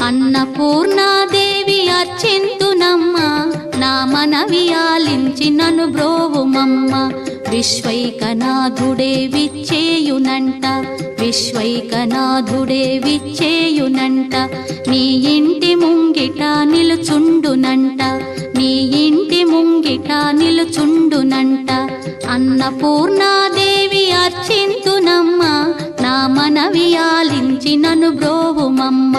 అన్నపూర్ణాదేవి అర్చింతునమ్మ, నా మనవి ఆలించి నను బ్రోవుమమ్మ. విశ్వైకనాథుడే విచ్చేయునంట, విశ్వైకనాథుడే విచ్చేయునంట. నీ ఇంటి ముంగిట నిలుచుండునంట, నీ ఇంటి ముంగిట నిలుచుండునంట. అన్నపూర్ణాదేవి అర్చింతునమ్మ, నా మనవి ఆలించి నను బ్రోవుమమ్మ.